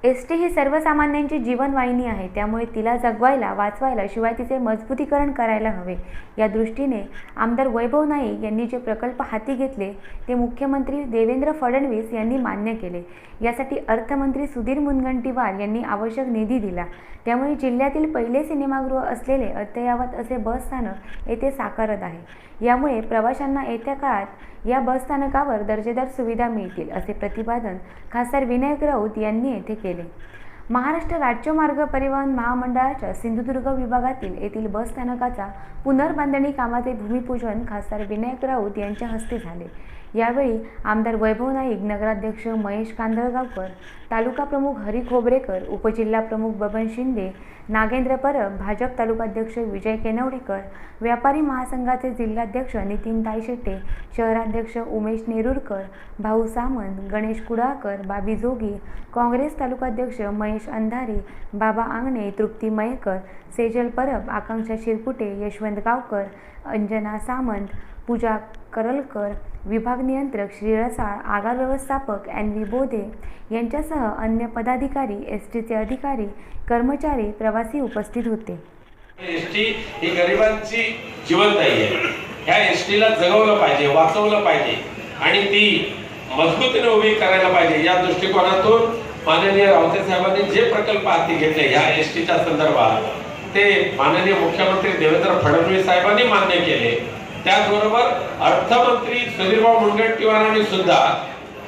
ST ही सर्वसामान्यांची जीवनवाहिनी आहे, त्यामुळे तिला जगवायला, वाचवायला, शिवाय तिचे मजबूतीकरण करायला हवे. या दृष्टीने आमदार वैभव नाईक यांनी जे प्रकल्प हाती घेतले ते मुख्यमंत्री देवेंद्र फडणवीस यांनी मान्य केले. यासाठी अर्थमंत्री सुधीर मुनगंटीवार यांनी आवश्यक निधी दिला. त्यामुळे जिल्ह्यातील पहिले सिनेमागृह असलेले अद्ययावत असे बसस्थानक येथे साकारत आहे. यामुळे प्रवाशांना येत्या काळात या बसस्थानकावर दर्जेदार सुविधा मिळतील, असे प्रतिपादन खासदार विनायक राऊत यांनी येथे केले. महाराष्ट्र राज्य मार्ग परिवहन महामंडळाच्या सिंधुदुर्ग विभागातील येथील बसस्थानकाचा पुनर्बांधणी कामाचे भूमिपूजन खासदार विनायक राऊत यांच्या हस्ते झाले. यावेळी आमदार वैभव नाईक, नगराध्यक्ष महेश कांदळगावकर, तालुका प्रमुख हरी खोबरेकर, उपजिल्हा प्रमुख बबन शिंदे, नागेंद्र परब, भाजप तालुकाध्यक्ष विजय केनवडेकर, व्यापारी महासंघाचे जिल्हाध्यक्ष नितीन तायशेट्टे, शहराध्यक्ष उमेश नेरुरकर, भाऊ सामंत, गणेश कुडाळकर, बाबी जोगी, काँग्रेस तालुकाध्यक्ष महेश अंधारे, बाबा आंगणे, तृप्ती मयेकर, सेजल परब, आकांक्षा शिरपुटे, यशवंत गावकर, अंजना सामंत, पूजा करलकर, विभाग नियंत्रक श्री रसाळ, आगार व्यवस्थापक NV बोधे यांच्यासह अन्य पदाधिकारी, एसटीचे अधिकारी, कर्मचारी, प्रवासी उपस्थित होते. एसटी ही गरिबांची जीवनदायी आहे. ह्या एसटीला जगवलं पाहिजे, वाचवलं पाहिजे आणि ती मजबूतीने उभी करायला पाहिजे. या दृष्टिकोनातून माननीय रावते साहेबांनी जे प्रकल्प हाती घेतले ह्या एसटीच्या संदर्भात ते माननीय मुख्यमंत्री देवेंद्र फडणवीस साहेबांनी मान्य केले. त्याचबरोबर अर्थमंत्री सुधीरभाऊ मुनगंटीवारांनी सुद्धा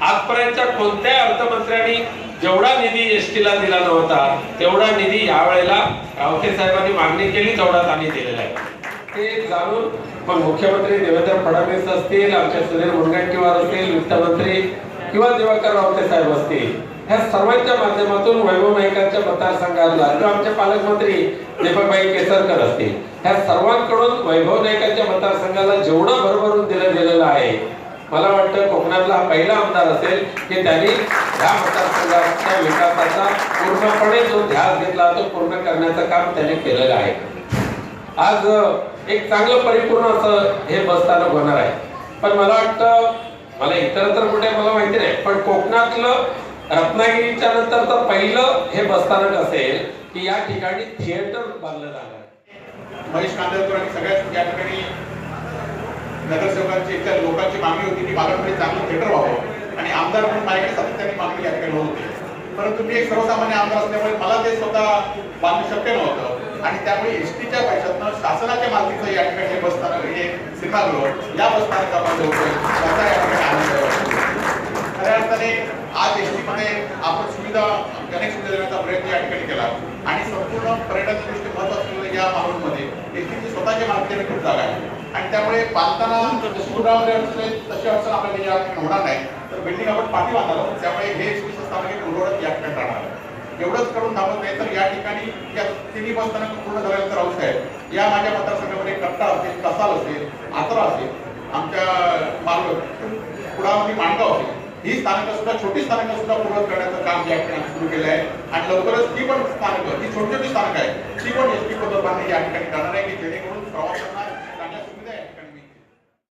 आजपर्यंतच्या कोणत्याही अर्थमंत्र्यांनी जेवढा निधी एसटीला दिला नव्हता तेवढा निधी यावेळेला रावते साहेबांनी मागणी केली, तेवढा त्यांनी दिलेला आहे. ते जाणून पण मुख्यमंत्री देवेंद्र फडणवीस असतील, आमचे सुधीर मुनगंटीवार असतील, वित्तमंत्री किंवा दिवाकर रावते साहेब असतील, ह्या सर्वांच्या माध्यमातून वैभव नाईकांच्या मतदारसंघाला किंवा आमचे पालकमंत्री दीपकभाई केसरकर असतील, ह्या सर्वांकडून वैभव नाईकांच्या मतदारसंघाला जेवढं भरभरून दिलं गेलेलं आहे, मला वाटतं कोकणातला हा पहिला आमदार असेल की त्यांनी या मतदारसंघाच्या विकासाचा पूर्णपणे जो ध्यास घेतला तो पूर्ण करण्याचं काम त्यांनी केलेलं आहे. आज एक चांगलं परिपूर्ण असं हे बसस्थानक होणार आहे. पण मला वाटतं, मला इतरत्र कुठे मला माहिती नाही, पण कोकणातलं रत्नागिरीच्या नंतर तर पहिलं हे बसस्थानक असेल की या ठिकाणी थिएटर बांधलं जाणार आहे. महेश कांदळकर आणि सगळ्यात या ठिकाणी नगरसेवकांची इतर लोकांची मागणी होती की बालनमध्ये चांगलं थिएटर व्हावं आणि आमदार म्हणून माझ्याकडे सातत्याने मागणी या ठिकाणी होत होती. परंतु मी एक सर्वसामान्य आमदार असल्यामुळे मला ते स्वतः बांधणं शक्य नव्हतं आणि त्यामुळे एसटीच्या पैशातनं शासनाच्या मालकीचं या ठिकाणी हे बसस्थानक, हे सिनेमागृह या बसस्थानकामध्ये होतं, त्याचा या ठिकाणी आनंद वाटतो. खऱ्या अर्थाने आज एसटीमध्ये आपण सुविधा, अनेक सुविधा देण्याचा प्रयत्न या ठिकाणी केला आणि संपूर्ण पर्यटन दृष्टी महत्त्व असलेल्या या मालूमध्ये एसटीची स्वतःची मालकी खूप जागा आहे आणि त्यामुळे बांधताना सुविधामध्ये अडचण तशी अडचण आपल्याला या ठिकाणी होणार नाही. तर बिल्डिंग आपण पाठी बांधणार आहोत, त्यामुळे हे एसटी स्थानक एक उलवडत या ठिकाणी राहणार. एवढंच करून थांबत नाही तर या ठिकाणी या तिन्ही बसस्थानक पूर्ण झाल्यानंतर राऊसाहेब या माझ्या मतदारसंघामध्ये कट्टा असेल, कसाल असेल, आतरा असेल, आमच्या मार्ग कुडामध्ये माणगाव असेल, ही स्थानकं सुद्धा, छोटी स्थानकं सुद्धा पूर्ण करण्याचं काम या ठिकाणी सुरू केलं आहे आणि लवकरच ती पण स्थानकं, ही छोटी छोटी स्थानकं आहेत, ती पण एसटी पद्धतीने या ठिकाणी करणार आहे की जेणेकरून प्रवाशांना